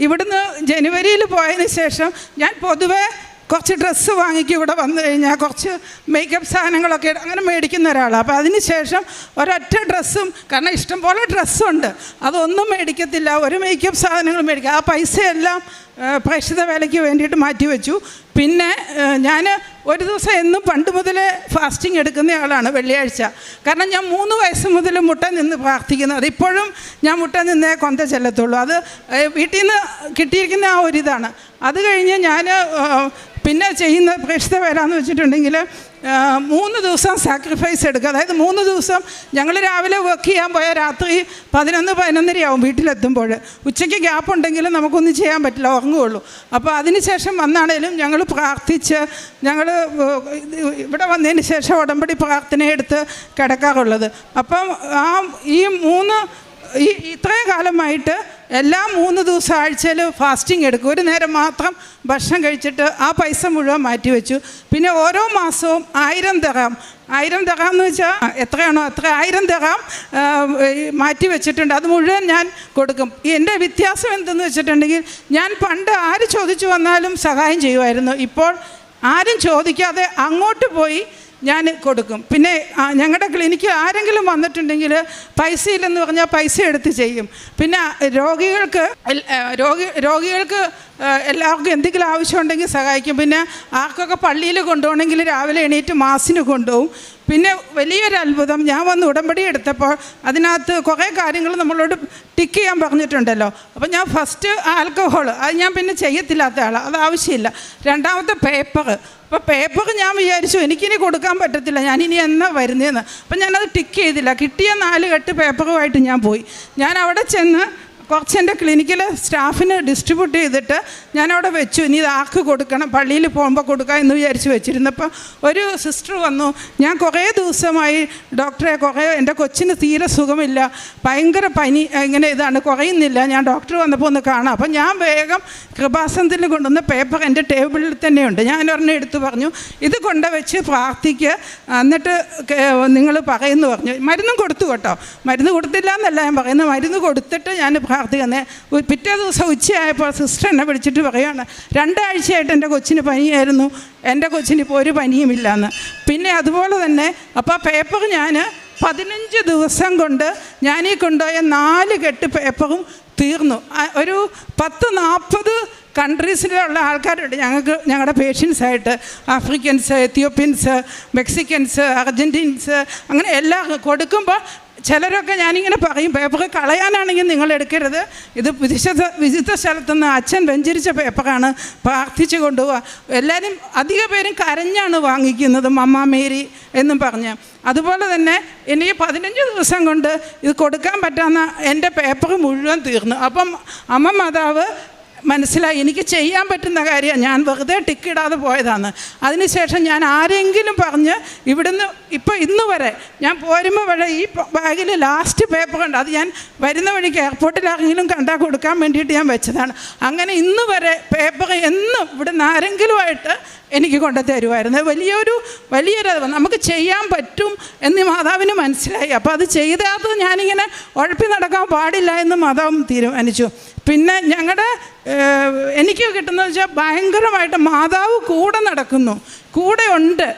ഇവിടുന്ന് ജനുവരിയിൽ പോയതിന് ശേഷം ഞാൻ പൊതുവേ കുറച്ച് ഡ്രസ്സ് വാങ്ങിക്കും. ഇവിടെ വന്നു കഴിഞ്ഞാൽ കുറച്ച് മേക്കപ്പ് സാധനങ്ങളൊക്കെ അങ്ങനെ മേടിക്കുന്ന ഒരാളാണ്. അപ്പോൾ അതിന് ശേഷം ഒരൊറ്റ ഡ്രസ്സും, കാരണം ഇഷ്ടംപോലെ ഡ്രസ്സുണ്ട്, അതൊന്നും മേടിക്കത്തില്ല. ഒരു മേക്കപ്പ് സാധനങ്ങൾ മേടിക്കുക. ആ പൈസയെല്ലാം പ്രേക്ഷിത വേലയ്ക്ക് വേണ്ടിയിട്ട് മാറ്റിവെച്ചു. പിന്നെ ഞാൻ ഒരു ദിവസം എന്നും പണ്ട് മുതലേ ഫാസ്റ്റിംഗ് എടുക്കുന്ന ആളാണ്, വെള്ളിയാഴ്ച. കാരണം ഞാൻ 3 വയസ്സ് മുതൽ മുട്ട നിന്ന് പ്രാർത്ഥിക്കുന്നത്. ഇപ്പോഴും ഞാൻ മുട്ട നിന്നേ കൊന്ത ചെല്ലത്തുള്ളൂ. അത് വീട്ടിൽ നിന്ന് കിട്ടിയിരിക്കുന്ന ആ ഒരിതാണ്. അത് കഴിഞ്ഞ് ഞാൻ പിന്നെ ചെയ്യുന്ന പ്രേക്ഷിത വേലാന്ന് വെച്ചിട്ടുണ്ടെങ്കിൽ 3 ദിവസം സാക്രിഫൈസ് എടുക്കുക. അതായത് 3 ദിവസം ഞങ്ങൾ രാവിലെ വർക്ക് ചെയ്യാൻ പോയാൽ രാത്രി 11-11:30 വീട്ടിലെത്തുമ്പോൾ. ഉച്ചയ്ക്ക് ഗ്യാപ്പ് ഉണ്ടെങ്കിലും നമുക്കൊന്നും ചെയ്യാൻ പറ്റില്ല, ഉറങ്ങുകയുള്ളൂ. അപ്പോൾ അതിന് ശേഷം വന്നാണേലും ഞങ്ങൾ പ്രാർത്ഥിച്ച് ഞങ്ങൾ ഇവിടെ വന്നതിന് ശേഷം ഉടമ്പടി പ്രാർത്ഥനയെടുത്ത് കിടക്കാറുള്ളത്. അപ്പം ഇത്രയും കാലമായിട്ട് എല്ലാ 3 ദിവസം ആഴ്ചയിൽ ഫാസ്റ്റിംഗ് എടുക്കും. ഒരു നേരം മാത്രം ഭക്ഷണം കഴിച്ചിട്ട് ആ പൈസ മുഴുവൻ മാറ്റിവെച്ചു. പിന്നെ ഓരോ മാസവും 1000 ദിർഹം എന്ന് വെച്ചാൽ എത്രയാണോ അത്ര 1000 ദിർഹം മാറ്റി വെച്ചിട്ടുണ്ട്. അത് മുഴുവൻ ഞാൻ കൊടുക്കും. എൻ്റെ വ്യത്യാസം എന്തെന്ന് വെച്ചിട്ടുണ്ടെങ്കിൽ, ഞാൻ പണ്ട് ആര് ചോദിച്ചു വന്നാലും സഹായം ചെയ്യുമായിരുന്നു. ഇപ്പോൾ ആരും ചോദിക്കാതെ അങ്ങോട്ട് പോയി ഞാൻ കൊടുക്കും. പിന്നെ ഞങ്ങളുടെ ക്ലിനിക്കിൽ ആരെങ്കിലും വന്നിട്ടുണ്ടെങ്കിൽ പൈസ ഇല്ലെന്ന് പറഞ്ഞാൽ പൈസ എടുത്ത് ചെയ്യും. പിന്നെ രോഗികൾക്ക് എല്ലാവർക്കും എന്തെങ്കിലും ആവശ്യമുണ്ടെങ്കിൽ സഹായിക്കും. പിന്നെ ആർക്കൊക്കെ പള്ളിയിൽ കൊണ്ടുപോകണമെങ്കിൽ രാവിലെ എണീറ്റ് മാസിന് കൊണ്ടുപോകും. പിന്നെ വലിയൊരു അത്ഭുതം, ഞാൻ വന്ന് ഉടമ്പടി എടുത്തപ്പോൾ അതിനകത്ത് കുറേ കാര്യങ്ങൾ നമ്മളോട് ടിക്ക് ചെയ്യാൻ പറഞ്ഞിട്ടുണ്ടല്ലോ. അപ്പോൾ ഞാൻ ഫസ്റ്റ് ആൽക്കഹോൾ അത് ഞാൻ പിന്നെ ചെയ്യത്തില്ലാത്ത ആളാണ്, അത് ആവശ്യമില്ല. രണ്ടാമത്തെ അപ്പോൾ പേപ്പർ ഞാൻ വിചാരിച്ചു എനിക്കിനി കൊടുക്കാൻ പറ്റത്തില്ല, ഞാനിനി എന്നാ വരുന്നതെന്ന്. അപ്പം ഞാനത് ടിക്ക് ചെയ്തില്ല. കിട്ടിയ 4 കെട്ട് പേപ്പറുമായിട്ട് ഞാൻ പോയി. ഞാൻ അവിടെ ചെന്ന് കുറച്ച് എൻ്റെ ക്ലിനിക്കിലെ സ്റ്റാഫിന് ഡിസ്ട്രിബ്യൂട്ട് ചെയ്തിട്ട് ഞാനവിടെ വെച്ചു. ഇനി ഇത് ആർക്ക് കൊടുക്കണം, പള്ളിയിൽ പോകുമ്പോൾ കൊടുക്കാം എന്ന് വിചാരിച്ച് വെച്ചിരുന്നപ്പോൾ ഒരു സിസ്റ്റർ വന്നു. ഞാൻ കുറേ ദിവസമായി ഡോക്ടറെ, എൻ്റെ കൊച്ചിന് തീരെ സുഖമില്ല, ഭയങ്കര പനി, ഇങ്ങനെ ഇതാണ്, കുറയുന്നില്ല, ഞാൻ ഡോക്ടർ വന്നപ്പോൾ ഒന്ന് കാണാം. അപ്പം ഞാൻ വേഗം കൃപാസനത്തിൽ കൊണ്ടുവന്ന പേപ്പർ എൻ്റെ ടേബിളിൽ തന്നെയുണ്ട്. ഞാൻ ഒരെണ്ണം എടുത്ത് പറഞ്ഞു, ഇത് കൊണ്ടുവച്ച് പ്രാർത്ഥിക്കുക, എന്നിട്ട് നിങ്ങൾ പറയുമെന്ന് പറഞ്ഞു. മരുന്നും കൊടുത്തു കേട്ടോ, മരുന്ന് കൊടുത്തില്ല എന്നല്ല ഞാൻ പറയുന്നത്, മരുന്ന് കൊടുത്തിട്ട് ഞാൻ പ്രാർത്ഥിക്കുന്നത്. പിറ്റേ ദിവസം ഉച്ചയായപ്പോൾ സിസ്റ്റർ എന്നെ വിളിച്ചിട്ട് പറയുകയാണ്, 2 ആഴ്ചയായിട്ട് എൻ്റെ കൊച്ചിന് പനിയായിരുന്നു, എൻ്റെ കൊച്ചിന് ഇപ്പോൾ ഒരു പനിയുമില്ലയെന്ന്. പിന്നെ അതുപോലെ തന്നെ അപ്പോൾ പേപ്പർ ഞാൻ 15 ദിവസം കൊണ്ട് ഞാനീ കൊണ്ടുപോയ 4 കെട്ട് പേപ്പറും തീർന്നു. ഒരു 10-40 കൺട്രീസിലുള്ള ആൾക്കാരുണ്ട് ഞങ്ങളുടെ പേഷ്യൻസായിട്ട്. ആഫ്രിക്കൻസ്, എത്യോപ്യൻസ്, മെക്സിക്കൻസ്, അർജൻറ്റീൻസ്, അങ്ങനെ എല്ലാം കൊടുക്കുമ്പോൾ ചിലരൊക്കെ ഞാനിങ്ങനെ പറയും, പേപ്പർ കളയാനാണെങ്കിൽ നിങ്ങൾ എടുക്കരുത്, ഇത് വിശുദ്ധ സ്ഥലത്തുനിന്ന് അച്ഛൻ വെഞ്ചരിച്ച പേപ്പറാണ്, പ്രാർത്ഥിച്ചു കൊണ്ടുപോവുക. എല്ലാവരും അധിക പേരും കരഞ്ഞാണ് വാങ്ങിക്കുന്നത്, മമ്മ മേരി എന്നും പറഞ്ഞ്. അതുപോലെ തന്നെ എനിക്ക് 15 ദിവസം കൊണ്ട് ഇത് കൊടുക്കാൻ പറ്റാവുന്ന എൻ്റെ പേപ്പർ മുഴുവൻ തീർന്നു. അപ്പം അമ്മ മാതാവ് മനസ്സിലായി എനിക്ക് ചെയ്യാൻ പറ്റുന്ന കാര്യമാണ്, ഞാൻ വെറുതെ ടിക്കിടാതെ പോയതാണ്. അതിനുശേഷം ഞാൻ ആരെങ്കിലും പറഞ്ഞ് ഇവിടുന്ന് ഇപ്പോൾ ഇന്ന് വരെ ഞാൻ പോരുമ്പോൾ വരെ ഈ ബാഗിൽ ലാസ്റ്റ് പേപ്പർ ഉണ്ട്, അത് ഞാൻ വരുന്ന വഴിക്ക് എയർപോർട്ടിലാണെങ്കിലും കണ്ടാൽ കൊടുക്കാൻ വേണ്ടിയിട്ട് ഞാൻ വെച്ചതാണ്. അങ്ങനെ ഇന്ന് വരെ പേപ്പർ എന്നും ഇവിടുന്ന് ആരെങ്കിലുമായിട്ട് എനിക്ക് കൊണ്ടു തരുമായിരുന്നു. വലിയൊരു നമുക്ക് ചെയ്യാൻ പറ്റും എന്ന് മാതാവിന് മനസ്സിലായി. അപ്പോൾ അത് ചെയ്താൽ ഞാനിങ്ങനെ ഉഴപ്പി നടക്കാൻ പാടില്ല എന്ന് മാതാവും തീരുമാനിച്ചു. പിന്നെ എനിക്ക് കിട്ടുന്നത് വെച്ചാൽ ഭയങ്കരമായിട്ട് മാതാവ് കൂടെ നടക്കുന്നു, കൂടെ ഉണ്ട്,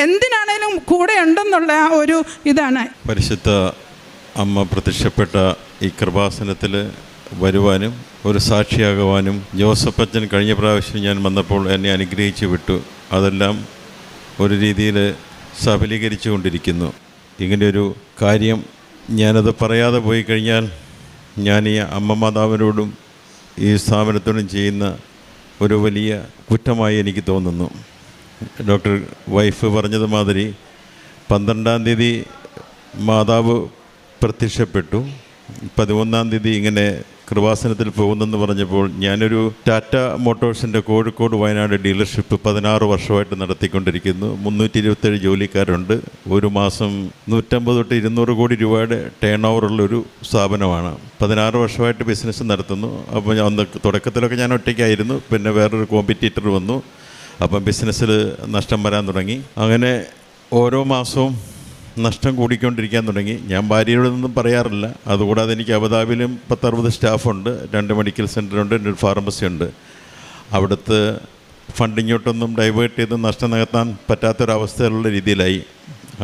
എന്തിനാണേലും കൂടെ ഉണ്ടെന്നുള്ള ആ ഒരു ഇതാണ്. പരിശുദ്ധ അമ്മ പ്രത്യക്ഷപ്പെട്ട ഈ കൃപാസനത്തിൽ വരുവാനും ഒരു സാക്ഷിയാകുവാനും ജോസഫ് അച്ഛൻ കഴിഞ്ഞ പ്രാവശ്യം ഞാൻ വന്നപ്പോൾ എന്നെ അനുഗ്രഹിച്ചു വിട്ടു. അതെല്ലാം ഒരു രീതിയിൽ സഫലീകരിച്ചു കൊണ്ടിരിക്കുന്നു. ഇങ്ങനെയൊരു കാര്യം ഞാനത് പറയാതെ പോയി കഴിഞ്ഞാൽ ഞാൻ ഈ അമ്മ മാതാവിനോടും ഈ സ്ഥാപനത്തോടും ചെയ്യുന്ന ഒരു വലിയ കുറ്റമായി എനിക്ക് തോന്നുന്നു. ഡോക്ടർ വൈഫ് പറഞ്ഞത് മാതിരി 12-ാം തീയതി മാതാവ് പ്രത്യക്ഷപ്പെട്ടു, 11-ാം തീയതി ഇങ്ങനെ കൃപാസനത്തിൽ പോകുന്നെന്ന് പറഞ്ഞപ്പോൾ ഞാനൊരു ടാറ്റ മോട്ടോഴ്സിൻ്റെ കോഴിക്കോട് വയനാട് ഡീലർഷിപ്പ് 16 വർഷമായിട്ട് നടത്തിക്കൊണ്ടിരിക്കുന്നു. 327 ജോലിക്കാരുണ്ട്. ഒരു മാസം 150 തൊട്ട് 200 കോടി രൂപയുടെ ടേൺ ഓവറുള്ളൊരു സ്ഥാപനമാണ്. 16 വർഷമായിട്ട് ബിസിനസ് നടത്തുന്നു. അപ്പോൾ തുടക്കത്തിലൊക്കെ ഞാൻ ഒറ്റയ്ക്കായിരുന്നു, പിന്നെ വേറൊരു കോമ്പറ്റീറ്റർ വന്നു, അപ്പം ബിസിനസ്സിൽ നഷ്ടം വരാൻ തുടങ്ങി. അങ്ങനെ ഓരോ മാസവും നഷ്ടം കൂടിക്കൊണ്ടിരിക്കാൻ തുടങ്ങി. ഞാൻ ഭാര്യയോടൊന്നും പറയാറില്ല. അതുകൂടാതെ എനിക്ക് അബുദാബിയിലും 10-60 സ്റ്റാഫുണ്ട്, 2 മെഡിക്കൽ സെൻ്ററുണ്ട്, 2 ഫാർമസി ഉണ്ട്. അവിടുത്തെ ഫണ്ടിങ്ങോട്ടൊന്നും ഡൈവേർട്ട് ചെയ്ത് നഷ്ടം നികത്താൻ പറ്റാത്തൊരവസ്ഥയിലുള്ള രീതിയിലായി.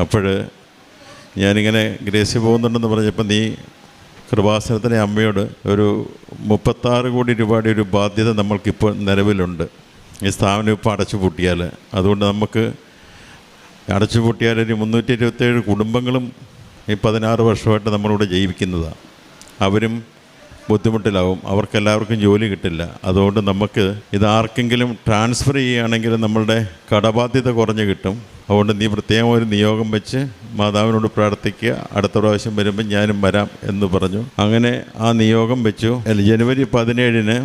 അപ്പോൾ ഞാനിങ്ങനെ ഗ്രേസി പോകുന്നുണ്ടെന്ന് പറഞ്ഞപ്പോൾ നീ കൃപാസനത്തിലെ അമ്മയോട് ഒരു 36 കോടി രൂപയുടെ ഒരു ബാധ്യത നമ്മൾക്കിപ്പോൾ നിലവിലുണ്ട്. ഈ സ്ഥാപനം ഇപ്പോൾ അടച്ചു പൂട്ടിയാൽ, അതുകൊണ്ട് നമുക്ക് അടച്ചു പൂട്ടിയാൽ ഒരു 327 കുടുംബങ്ങളും ഈ 16 വർഷമായിട്ട് നമ്മളിവിടെ ജീവിക്കുന്നതാണ്. അവരും ബുദ്ധിമുട്ടിലാവും, അവർക്കെല്ലാവർക്കും ജോലി കിട്ടില്ല. അതുകൊണ്ട് നമുക്ക് ഇതാർക്കെങ്കിലും ട്രാൻസ്ഫർ ചെയ്യുകയാണെങ്കിൽ നമ്മളുടെ കടബാധ്യത കുറഞ്ഞ് കിട്ടും. അതുകൊണ്ട് നീ പ്രത്യേകം ഒരു നിയോഗം വെച്ച് മാതാവിനോട് പ്രാർത്ഥിക്കുക, അടുത്ത പ്രാവശ്യം വരുമ്പോൾ ഞാനും വരാം എന്ന് പറഞ്ഞു. അങ്ങനെ ആ നിയോഗം വെച്ചു. ജനുവരി 17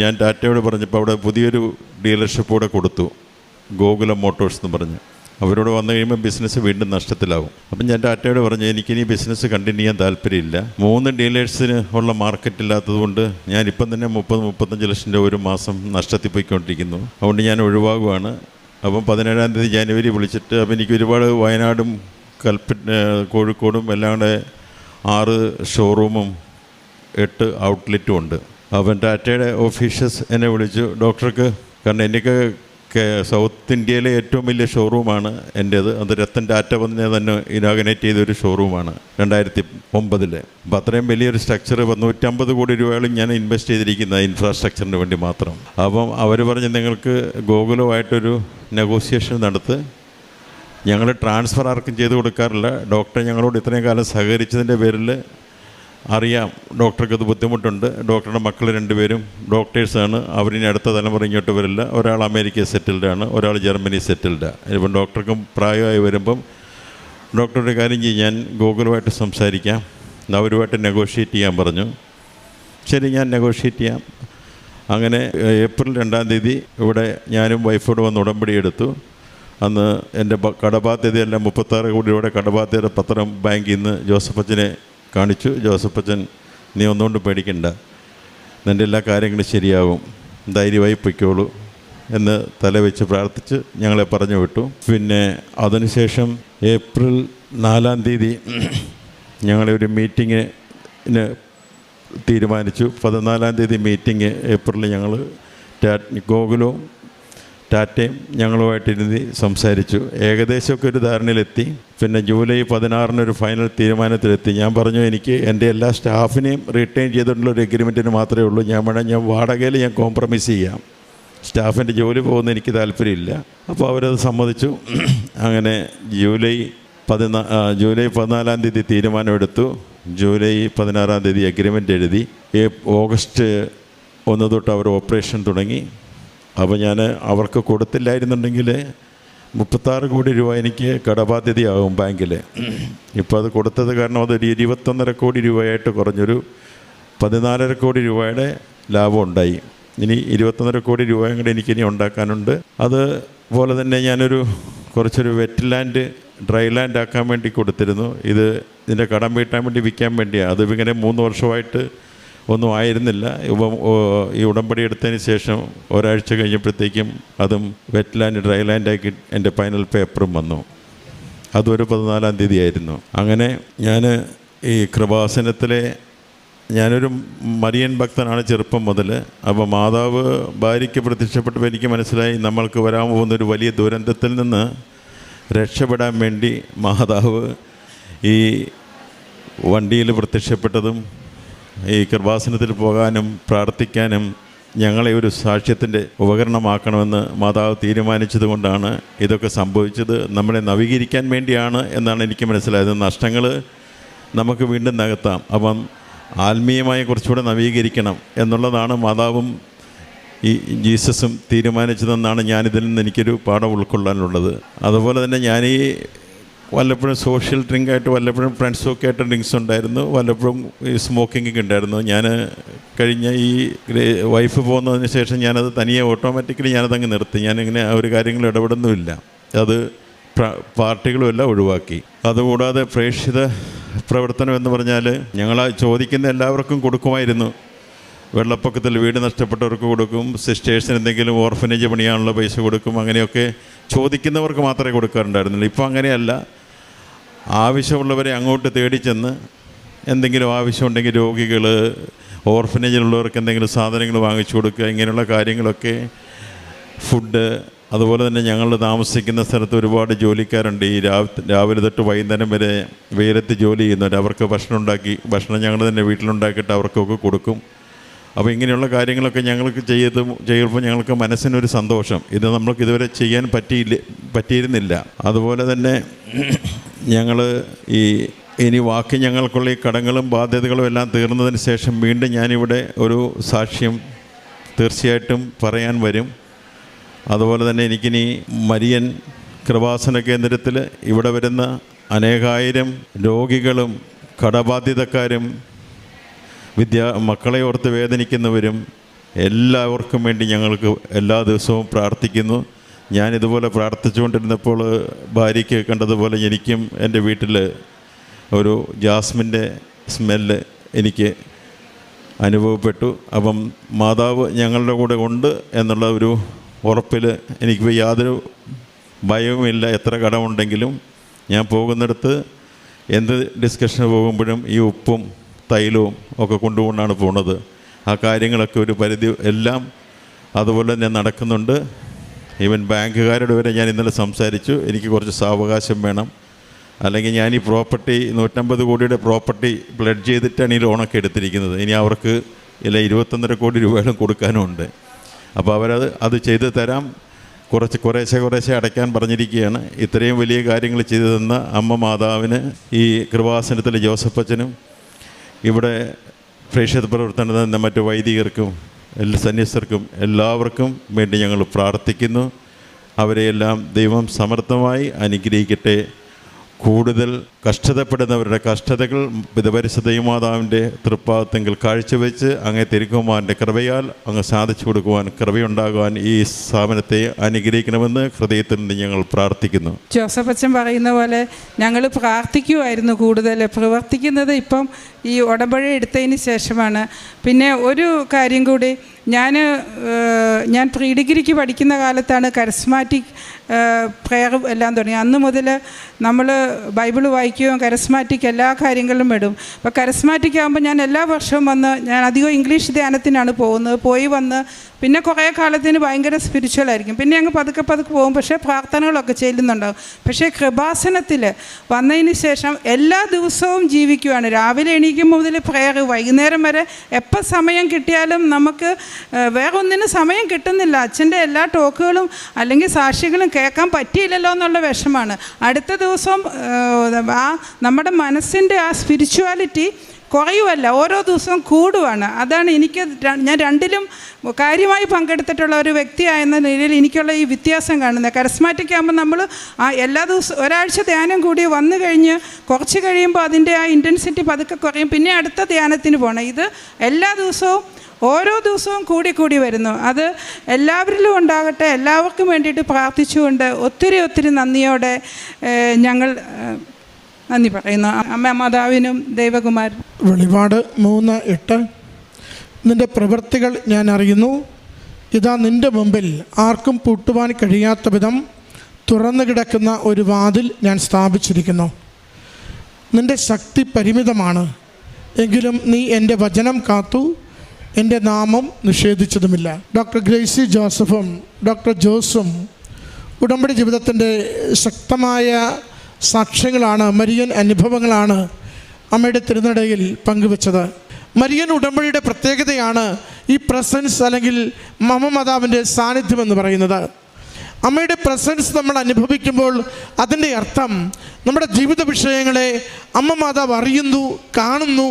ഞാൻ ടാറ്റയോട് പറഞ്ഞപ്പോൾ അവിടെ പുതിയൊരു ഡീലർഷിപ്പ് കൂടെ കൊടുത്തു, ഗോകുലം മോട്ടോഴ്സ് എന്ന് പറഞ്ഞ്. അവരോട് വന്നു കഴിയുമ്പോൾ ബിസിനസ് വീണ്ടും നഷ്ടത്തിലാവും. അപ്പം ഞാൻ ടാറ്റയോട് പറഞ്ഞു, എനിക്കിനി ബിസിനസ് കണ്ടിന്യൂ ചെയ്യാൻ താല്പര്യമില്ല. 3 ഡീലേഴ്സിന് ഉള്ള മാർക്കറ്റ് ഇല്ലാത്തതുകൊണ്ട് ഞാനിപ്പം തന്നെ 30-35 ലക്ഷം രൂപ ഒരു മാസം നഷ്ടത്തിൽ പോയിക്കൊണ്ടിരിക്കുന്നു. അതുകൊണ്ട് ഞാൻ ഒഴിവാകുവാണ്. അപ്പം 17-ാം തീയതി ജനുവരി വിളിച്ചിട്ട്, അപ്പം എനിക്ക് ഒരുപാട് വയനാടും കോഴിക്കോടും എല്ലാം കൂടെ 6 ഷോറൂമും 8 ഔട്ട്ലെറ്റും ഉണ്ട്. അപ്പം ടാറ്റയുടെ ഓഫീഷ്യൽസ് എന്നെ വിളിച്ചു, ഡോക്ടർക്ക്, കാരണം എനിക്ക് സൗത്ത് ഇന്ത്യയിലെ ഏറ്റവും വലിയ ഷോറൂമാണ് എൻ്റേത്. അത് രത്തൻ ടാറ്റ വന്ന് തന്നെ ഇനാഗുറേറ്റ് ചെയ്തൊരു ഷോറൂമാണ് 2009. അപ്പോൾ അത്രയും വലിയൊരു സ്ട്രക്ചർ 150 കോടി രൂപയോളം ഞാൻ ഇൻവെസ്റ്റ് ചെയ്തിരിക്കുന്ന ഇൻഫ്രാസ്ട്രക്ചറിന് വേണ്ടി മാത്രം. അപ്പം അവർ പറഞ്ഞ്, നിങ്ങൾക്ക് ഗോകുലമായിട്ടൊരു നെഗോസിയേഷൻ നടത്ത്, ഞങ്ങൾ ട്രാൻസ്ഫർ ആർക്കും ചെയ്ത് കൊടുക്കാറില്ല. ഡോക്ടർ ഞങ്ങളോട് ഇത്രയും കാലം സഹകരിച്ചതിൻ്റെ പേരിൽ അറിയാം ഡോക്ടർക്ക് അത് ബുദ്ധിമുട്ടുണ്ട്. ഡോക്ടറുടെ മക്കൾ 2 പേരും ഡോക്ടേഴ്സാണ്. അവരിനി അടുത്ത തലമുറ ഇങ്ങോട്ട് വരില്ല. ഒരാൾ അമേരിക്ക സെറ്റിൽഡാണ്, ഒരാൾ ജർമ്മനി സെറ്റിൽഡാണ്. ഇപ്പം ഡോക്ടർക്കും പ്രായമായി വരുമ്പം ഡോക്ടറുടെ കാര്യം ചെയ്യും, ഞാൻ ഗൂഗിളുമായിട്ട് സംസാരിക്കാം, അവരുമായിട്ട് നെഗോഷിയേറ്റ് ചെയ്യാൻ പറഞ്ഞു. ശരി, ഞാൻ നെഗോഷിയേറ്റ് ചെയ്യാം. അങ്ങനെ ഏപ്രിൽ 2-ാം തീയതി ഇവിടെ ഞാനും വൈഫോട് വന്ന് ഉടമ്പടി എടുത്തു. അന്ന് എൻ്റെ കടബാധ്യതയെല്ലാം 36 കോടി രൂപയുടെ കടബാധ്യതയുടെ പത്രം ബാങ്കിൽ നിന്ന് ജോസഫച്ചനെ കാണിച്ചു. ജോസഫച്ചൻ, നീ ഒന്നുകൊണ്ട് പേടിക്കണ്ട, നിൻ്റെ എല്ലാ കാര്യങ്ങളും ശരിയാകും, ധൈര്യമായി പൊയ്ക്കോളൂ എന്ന് തലവെച്ച് പ്രാർത്ഥിച്ച് ഞങ്ങളെ പറഞ്ഞു വിട്ടു. പിന്നെ അതിനുശേഷം ഏപ്രിൽ 4-ാം തീയതി ഞങ്ങളെ ഒരു മീറ്റിങ്ങിന് തീരുമാനിച്ചു. 14-ാം തീയതി മീറ്റിംഗ് ഏപ്രിലിൽ ഞങ്ങൾ ഗോകുലവും ടാറ്റയും ഞങ്ങളുമായിട്ടിരുന്ന് സംസാരിച്ചു. ഏകദേശമൊക്കെ ഒരു ധാരണയിലെത്തി. പിന്നെ ജൂലൈ 16 ഒരു ഫൈനൽ തീരുമാനത്തിലെത്തി. ഞാൻ പറഞ്ഞു, എനിക്ക് എൻ്റെ എല്ലാ സ്റ്റാഫിനെയും റിട്ടേൺ ചെയ്തിട്ടുള്ള ഒരു എഗ്രിമെൻറ്റിന് മാത്രമേ ഉള്ളൂ. ഞാൻ വാടകയിൽ ഞാൻ കോംപ്രമൈസ് ചെയ്യാം, സ്റ്റാഫിൻ്റെ ജോലി പോകുന്ന എനിക്ക് താല്പര്യമില്ല. അപ്പോൾ അവരത് സമ്മതിച്ചു. അങ്ങനെ ജൂലൈ 14-ാം തീയതി തീരുമാനമെടുത്തു. ജൂലൈ 16-ാം തീയതി എഗ്രിമെൻ്റ് എഴുതി. ഓഗസ്റ്റ് 1 തൊട്ട് അവർ ഓപ്പറേഷൻ തുടങ്ങി. അപ്പോൾ ഞാൻ അവർക്ക് കൊടുത്തില്ലായിരുന്നുണ്ടെങ്കിൽ 36 കോടി രൂപ എനിക്ക് കടബാധ്യതയാകും ബാങ്കിൽ. ഇപ്പോൾ അത് കൊടുത്തത് കാരണം അതൊരു 21.5 കോടി രൂപയായിട്ട് കുറഞ്ഞൊരു 14.5 കോടി രൂപയുടെ ലാഭം ഉണ്ടായി. ഇനി 21.5 കോടി രൂപയും കൂടെ എനിക്കിനി ഉണ്ടാക്കാനുണ്ട്. അതുപോലെ തന്നെ ഞാനൊരു കുറച്ചൊരു വെറ്റ് ലാൻഡ് ഡ്രൈ ലാൻഡ് ആക്കാൻ വേണ്ടി കൊടുത്തിരുന്നു. ഇതിൻ്റെ കടം വീട്ടാൻ വേണ്ടി വിൽക്കാൻ വേണ്ടിയാണ്. അത് ഇങ്ങനെ 3 വർഷമായിട്ട് ഒന്നും ആയിരുന്നില്ല. ഈ ഉടമ്പടി എടുത്തതിന് ശേഷം ഒരാഴ്ച കഴിഞ്ഞപ്പോഴത്തേക്കും അതും വെറ്റ് ലാൻഡ് ഡ്രൈ ലാൻഡാക്കി എൻ്റെ ഫൈനൽ പേപ്പറും വന്നു. അതൊരു 14-ാം തീയതി ആയിരുന്നു. അങ്ങനെ ഞാൻ ഈ കൃപാസനത്തിലെ, ഞാനൊരു മരിയൻ ഭക്തനാണ് ചെറുപ്പം മുതൽ. അപ്പോൾ മാതാവ് ഭാര്യയ്ക്ക് പ്രത്യക്ഷപ്പെട്ടപ്പോൾ എനിക്ക് മനസ്സിലായി, നമ്മൾക്ക് വരാൻ പോകുന്നൊരു വലിയ ദുരന്തത്തിൽ നിന്ന് രക്ഷപ്പെടാൻ വേണ്ടി മാതാവ് ഈ വണ്ടിയിൽ പ്രത്യക്ഷപ്പെട്ടതും ഈ കൃപാസനത്തിൽ പോകാനും പ്രാർത്ഥിക്കാനും ഞങ്ങളെ ഒരു സാക്ഷ്യത്തിൻ്റെ ഉപകരണമാക്കണമെന്ന് മാതാവ് തീരുമാനിച്ചത് കൊണ്ടാണ് ഇതൊക്കെ സംഭവിച്ചത്. നമ്മളെ നവീകരിക്കാൻ വേണ്ടിയാണ് എന്നാണ് എനിക്ക് മനസ്സിലായത്. നഷ്ടങ്ങൾ നമുക്ക് വീണ്ടും നികത്താം, അപ്പം ആത്മീയമായി കുറച്ചുകൂടെ നവീകരിക്കണം എന്നുള്ളതാണ് മാതാവും ഈ ജീസസും തീരുമാനിച്ചതെന്നാണ് ഞാനിതിൽ നിന്ന് എനിക്കൊരു പാഠം ഉൾക്കൊള്ളാനുള്ളത്. അതുപോലെ തന്നെ ഞാൻ ഈ വല്ലപ്പോഴും സോഷ്യൽ ഡ്രിങ്കായിട്ട്, വല്ലപ്പോഴും ഫ്രണ്ട്സൊക്കെ ആയിട്ട് ഡ്രിങ്ക്സ് ഉണ്ടായിരുന്നു, വല്ലപ്പോഴും ഈ സ്മോക്കിങ്ങൊക്കെ ഉണ്ടായിരുന്നു. ഞാൻ കഴിഞ്ഞ ഈ വൈഫ് പോകുന്നതിന് ശേഷം ഞാനത് തനിയെ ഓട്ടോമാറ്റിക്കലി ഞാനതങ്ങ് നിർത്തി. ഞാനിങ്ങനെ ആ ഒരു കാര്യങ്ങൾ ഇടപെടുന്നുമില്ല. അത് പാർട്ടികളും എല്ലാം ഒഴിവാക്കി. അതുകൂടാതെ പ്രേക്ഷിത പ്രവർത്തനം എന്ന് പറഞ്ഞാൽ ഞങ്ങൾ ചോദിക്കുന്ന എല്ലാവർക്കും കൊടുക്കുമായിരുന്നു. വെള്ളപ്പൊക്കത്തിൽ വീട് നഷ്ടപ്പെട്ടവർക്ക് കൊടുക്കും, സിസ്റ്റേഴ്സിന് എന്തെങ്കിലും ഓർഫനേജ് പണിയാനുള്ള പൈസ കൊടുക്കും. അങ്ങനെയൊക്കെ ചോദിക്കുന്നവർക്ക് മാത്രമേ കൊടുക്കാറുണ്ടായിരുന്നുള്ളൂ. ഇപ്പോൾ അങ്ങനെയല്ല, ആവശ്യമുള്ളവരെ അങ്ങോട്ട് തേടിച്ചെന്ന് എന്തെങ്കിലും ആവശ്യമുണ്ടെങ്കിൽ രോഗികൾ, ഓർഫനേജിലുള്ളവർക്ക് എന്തെങ്കിലും സാധനങ്ങൾ വാങ്ങിച്ചു കൊടുക്കുക, ഇങ്ങനെയുള്ള കാര്യങ്ങളൊക്കെ. ഫുഡ്, അതുപോലെ തന്നെ ഞങ്ങൾ താമസിക്കുന്ന സ്ഥലത്ത് ഒരുപാട് ജോലിക്കാരുണ്ട്. ഈ രാവിലെ തൊട്ട് വൈകുന്നേരം വരെ വെയിലത്ത് ജോലി ചെയ്യുന്നവർ. അവർക്ക് ഭക്ഷണം ഞങ്ങൾ തന്നെ വീട്ടിലുണ്ടാക്കിയിട്ട് അവർക്കൊക്കെ കൊടുക്കും. അപ്പോൾ ഇങ്ങനെയുള്ള കാര്യങ്ങളൊക്കെ ഞങ്ങൾക്ക് ചെയ്യുമ്പോൾ ഞങ്ങൾക്ക് മനസ്സിനൊരു സന്തോഷം. ഇത് നമ്മൾക്ക് ഇതുവരെ ചെയ്യാൻ പറ്റിയിരുന്നില്ല. അതുപോലെ തന്നെ ഞങ്ങൾ ഇനി ബാക്കി ഞങ്ങൾക്കുള്ള ഈ കടങ്ങളും ബാധ്യതകളും എല്ലാം തീർന്നതിന് ശേഷം വീണ്ടും ഞാനിവിടെ ഒരു സാക്ഷ്യം തീർച്ചയായിട്ടും പറയാൻ വരും. അതുപോലെ തന്നെ എനിക്കിനി മരിയൻ കൃപാസന കേന്ദ്രത്തിൽ ഇവിടെ വരുന്ന അനേകായിരം രോഗികളും കടബാധ്യതക്കാരും മക്കളെ ഓർത്ത് വേദനിക്കുന്നവരും എല്ലാവർക്കും വേണ്ടി ഞങ്ങൾക്ക് എല്ലാ ദിവസവും പ്രാർത്ഥിക്കുന്നു. ഞാനിതുപോലെ പ്രാർത്ഥിച്ചുകൊണ്ടിരുന്നപ്പോൾ ഭാര്യയ്ക്ക് കണ്ടതുപോലെ എനിക്കും എൻ്റെ വീട്ടിൽ ഒരു ജാസ്മിൻ്റെ സ്മെല്ല് എനിക്ക് അനുഭവപ്പെട്ടു. അപ്പം മാതാവ് ഞങ്ങളുടെ കൂടെ ഉണ്ട് എന്നുള്ള ഒരു ഉറപ്പിൽ എനിക്ക് യാതൊരു ഭയവുമില്ല. എത്ര കടമുണ്ടെങ്കിലും ഞാൻ പോകുന്നിടത്ത് എന്ത് ഡിസ്കഷന് പോകുമ്പോഴും ഈ ഉപ്പും തൈലവും ഒക്കെ കൊണ്ടുകൊണ്ടാണ് പോകുന്നത്. ആ കാര്യങ്ങളൊക്കെ ഒരു പരിധി എല്ലാം അതുപോലെ തന്നെ നടക്കുന്നുണ്ട്. ഈവൻ ബാങ്കുകാരുടെ വരെ ഞാൻ ഇന്നലെ സംസാരിച്ചു. എനിക്ക് കുറച്ച് സാവകാശം വേണം, അല്ലെങ്കിൽ ഞാൻ ഈ പ്രോപ്പർട്ടി 150 കോടിയുടെ പ്രോപ്പർട്ടി പ്ലെഡ്ജ് ചെയ്തിട്ടാണ് ഈ ലോണൊക്കെ എടുത്തിരിക്കുന്നത്. ഇനി അവർക്ക് 21.5 കോടി രൂപയോളം കൊടുക്കാനും ഉണ്ട്. അപ്പോൾ അത് ചെയ്തു തരാം, കുറേശ്ശെ അടയ്ക്കാൻ പറഞ്ഞിരിക്കുകയാണ്. ഇത്രയും വലിയ കാര്യങ്ങൾ ചെയ്തു തന്ന അമ്മ മാതാവിന്, ഈ കൃപാസനത്തിലെ ജോസഫച്ചനും ഇവിടെ പ്രേക്ഷിത പ്രവർത്തന മറ്റു വൈദികർക്കും സന്യസ്തർക്കും എല്ലാവർക്കും വേണ്ടി ഞങ്ങൾ പ്രാർത്ഥിക്കുന്നു. അവരെയെല്ലാം ദൈവം സമർത്ഥമായി അനുഗ്രഹിക്കട്ടെ. കൂടുതൽ കഷ്ടതപ്പെടുന്നവരുടെ കഷ്ടതകൾ പരിശുദ്ധ ദൈവമാതാവിൻ്റെ തൃപ്പാദത്തെങ്കിൽ കാഴ്ചവെച്ച് അങ്ങേ തിരുക്കുമാരൻ്റെ കൃപയാൽ അങ്ങ് സാധിച്ചു കൊടുക്കുവാൻ, കൃപയുണ്ടാകുവാൻ ഈ സ്ഥാപനത്തെ അനുഗ്രഹിക്കണമെന്ന് ഹൃദയത്തിൽ നിന്ന് ഞങ്ങൾ പ്രാർത്ഥിക്കുന്നു. ജോസഫ് അച്ഛൻ പറയുന്ന പോലെ ഞങ്ങൾ പ്രാർത്ഥിക്കുമായിരുന്നു, കൂടുതൽ പ്രവർത്തിക്കുന്നത് ഇപ്പം ഈ ഉടമ്പടി എടുത്തതിന് ശേഷമാണ്. പിന്നെ ഒരു കാര്യം കൂടി, ഞാൻ പ്രീ ഡിഗ്രിക്ക് പഠിക്കുന്ന കാലത്താണ് കരസ്മാറ്റിക് പ്രെയർ എല്ലാം തുടങ്ങി. അന്ന് മുതൽ നമ്മൾ ബൈബിൾ വായിക്കുകയും കരസ്മാറ്റിക് എല്ലാ കാര്യങ്ങളിലും ഇടും. അപ്പോൾ കരസ്മാറ്റിക് ആകുമ്പോൾ ഞാൻ എല്ലാ വർഷവും ഞാൻ അധികം ഇംഗ്ലീഷ് ധ്യാനത്തിനാണ് പോയി വന്ന് പിന്നെ കുറേ കാലത്തിന് ഭയങ്കര സ്പിരിച്വലായിരിക്കും. പിന്നെ അങ്ങ് പതുക്കെ പോകും, പക്ഷേ പ്രാർത്ഥനകളൊക്കെ ചെല്ലുന്നുണ്ടാകും. പക്ഷേ കൃപാസനത്തിൽ വന്നതിന് ശേഷം എല്ലാ ദിവസവും ജീവിക്കുകയാണ്. രാവിലെ എണീക്കുമ്പോൾ മുതൽ പ്രെയർ, വൈകുന്നേരം വരെ എപ്പോൾ സമയം കിട്ടിയാലും നമുക്ക് വേറെ ഒന്നിനും സമയം കിട്ടുന്നില്ല. അച്ഛൻ്റെ എല്ലാ ടോക്കുകളും അല്ലെങ്കിൽ സാക്ഷികളും കേൾക്കാൻ പറ്റിയില്ലല്ലോ എന്നുള്ള വിഷമാണ്. അടുത്ത ദിവസം നമ്മുടെ മനസ്സിൻ്റെ ആ സ്പിരിച്വാലിറ്റി കുറയുമല്ല, ഓരോ ദിവസവും കൂടുവാണ്. അതാണ് ഞാൻ രണ്ടിലും കാര്യമായി പങ്കെടുത്തിട്ടുള്ള ഒരു വ്യക്തിയായെന്ന നിലയിൽ എനിക്കുള്ള ഈ വ്യത്യാസം കാണുന്നത്. കരസ്മാറ്റിക് ആകുമ്പോൾ നമ്മൾ എല്ലാ ദിവസവും ഒരാഴ്ച ധ്യാനം കൂടി വന്നു കഴിഞ്ഞ് കുറച്ച് കഴിയുമ്പോൾ അതിൻ്റെ ആ ഇൻറ്റൻസിറ്റി പതുക്കെ കുറയും, പിന്നെ അടുത്ത ധ്യാനത്തിന് പോകണം. ഇത് എല്ലാ ദിവസവും ഓരോ ദിവസവും കൂടി വരുന്നു. അത് എല്ലാവരിലും ഉണ്ടാകട്ടെ. എല്ലാവർക്കും വേണ്ടിയിട്ട് പ്രാർത്ഥിച്ചുകൊണ്ട് ഒത്തിരി നന്ദിയോടെ ഞങ്ങൾ നന്ദി പറയുന്നു അമ്മ മാതാവിനും ദൈവകുമാരൻ. വെളിപാട് 3:8 നിൻ്റെ പ്രവൃത്തികൾ ഞാൻ അറിയുന്നു, ഇതാ നിൻ്റെ മുമ്പിൽ ആർക്കും പൂട്ടുവാൻ കഴിയാത്ത വിധം തുറന്നു കിടക്കുന്ന ഒരു വാതിൽ ഞാൻ സ്ഥാപിച്ചിരിക്കുന്നു. നിൻ്റെ ശക്തി പരിമിതമാണ്, എങ്കിലും നീ എൻ്റെ വചനം കാത്തു, എൻ്റെ നാമം നിഷേധിച്ചതുമില്ല. ഡോക്ടർ ഗ്രേസി ജോസഫും ഡോക്ടർ ജോസും ഉടമ്പടി ജീവിതത്തിൻ്റെ ശക്തമായ സാക്ഷ്യങ്ങളാണ്, മരിയൻ അനുഭവങ്ങളാണ് അമ്മയുടെ തിരുനടയിൽ പങ്കുവച്ചത്. മരിയൻ ഉടമ്പടിയുടെ പ്രത്യേകതയാണ് ഈ പ്രസൻസ് അല്ലെങ്കിൽ മാതാവിൻ്റെ സാന്നിധ്യം എന്ന് പറയുന്നത്. അമ്മയുടെ പ്രസൻസ് നമ്മൾ അനുഭവിക്കുമ്പോൾ അതിൻ്റെ അർത്ഥം നമ്മുടെ ജീവിത വിഷയങ്ങളെ അമ്മ മാതാവ് അറിയുന്നു, കാണുന്നു,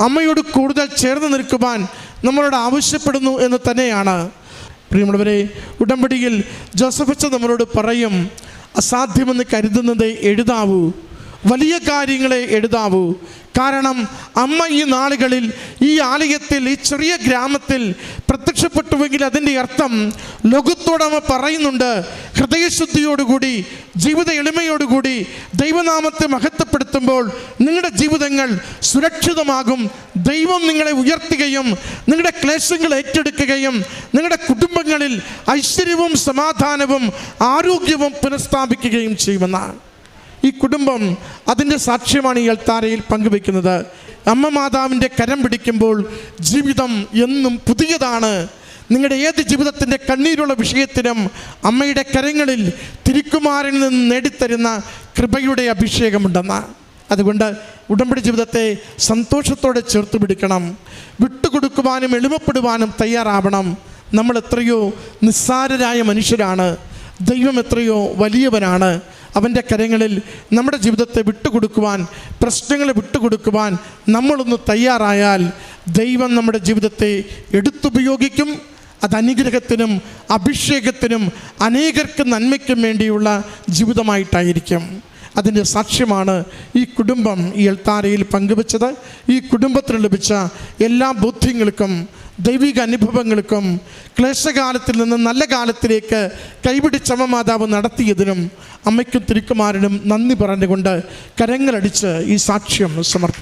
അമ്മയോട് കൂടുതൽ ചേർന്ന് നിൽക്കുവാൻ നമ്മളോട് ആവശ്യപ്പെടുന്നു എന്ന് തന്നെയാണ്. പ്രിയമുള്ളവരെ, ഉടമ്പടിയിൽ ജോസഫ് അച്ഛൻ നമ്മളോട് പറയും, അസാധ്യമെന്ന് കരുതുന്നതേ എഴുതാവൂ, വലിയ കാര്യങ്ങളെ എഴുതാവൂ. കാരണം അമ്മ ഈ നാളുകളിൽ ഈ ആലയത്തിൽ, ഈ ചെറിയ ഗ്രാമത്തിൽ പ്രത്യക്ഷപ്പെട്ടുവെങ്കിൽ അതിൻ്റെ അർത്ഥം ലോകത്തോടമ്മ പറയുന്നുണ്ട്, ഹൃദയശുദ്ധിയോടുകൂടി ജീവിത എളിമയോടുകൂടി ദൈവനാമത്തെ മഹത്വപ്പെടുത്തുമ്പോൾ നിങ്ങളുടെ ജീവിതങ്ങൾ സുരക്ഷിതമാകും. ദൈവം നിങ്ങളെ ഉയർത്തുകയും നിങ്ങളുടെ ക്ലേശങ്ങൾ ഏറ്റെടുക്കുകയും നിങ്ങളുടെ കുടുംബങ്ങളിൽ ഐശ്വര്യവും സമാധാനവും ആരോഗ്യവും പുനഃസ്ഥാപിക്കുകയും ചെയ്യുമെന്നാണ്. ഈ കുടുംബം അതിൻ്റെ സാക്ഷ്യമാണ് ഈ അൾത്താരയിൽ പങ്കുവെക്കുന്നത്. അമ്മ മാതാവിൻ്റെ കരം പിടിക്കുമ്പോൾ ജീവിതം എന്നും പുതിയതാണ്. നിങ്ങളുടെ ഏത് ജീവിതത്തിൻ്റെ കണ്ണീരുള്ള വിഷയത്തിനും അമ്മയുടെ കരങ്ങളിൽ തിരുക്കുമാരൻ നിന്ന് നേടിത്തരുന്ന കൃപയുടെ അഭിഷേകമുണ്ടെന്ന്. അതുകൊണ്ട് ഉടമ്പടി ജീവിതത്തെ സന്തോഷത്തോടെ ചേർത്ത് പിടിക്കണം. വിട്ടുകൊടുക്കുവാനും എളിമപ്പെടുവാനും തയ്യാറാവണം. നമ്മൾ എത്രയോ നിസ്സാരരായ മനുഷ്യരാണ്. ദൈവം എത്രയോ വലിയവനാണ്. അവൻ്റെ കരങ്ങളിൽ നമ്മുടെ ജീവിതത്തെ വിട്ടുകൊടുക്കുവാൻ, പ്രശ്നങ്ങളെ വിട്ടുകൊടുക്കുവാൻ നമ്മളൊന്ന് തയ്യാറായാൽ ദൈവം നമ്മുടെ ജീവിതത്തെ എടുത്തുപയോഗിക്കും. അത് അനുഗ്രഹത്തിനും അഭിഷേകത്തിനും അനേകർക്ക് നന്മയ്ക്കും വേണ്ടിയുള്ള ജീവിതമായിട്ടായിരിക്കും. അതിൻ്റെ സാക്ഷ്യമാണ് ഈ കുടുംബം ഈ അൾത്താരയിൽ പങ്കുവച്ചത്. ഈ കുടുംബത്തിന് ലഭിച്ച എല്ലാ ബോധ്യങ്ങൾക്കും ദൈവിക അനുഭവങ്ങൾക്കും ക്ലേശകാലത്തിൽ നിന്ന് നല്ല കാലത്തിലേക്ക് കൈപിടിച്ച അമ്മ മാതാവ് നടത്തിയതിനും അമ്മയ്ക്കും തിരുക്കുമാരനും നന്ദി പറഞ്ഞുകൊണ്ട് കരങ്ങളടിച്ച് ഈ സാക്ഷ്യം സമർപ്പിക്കും.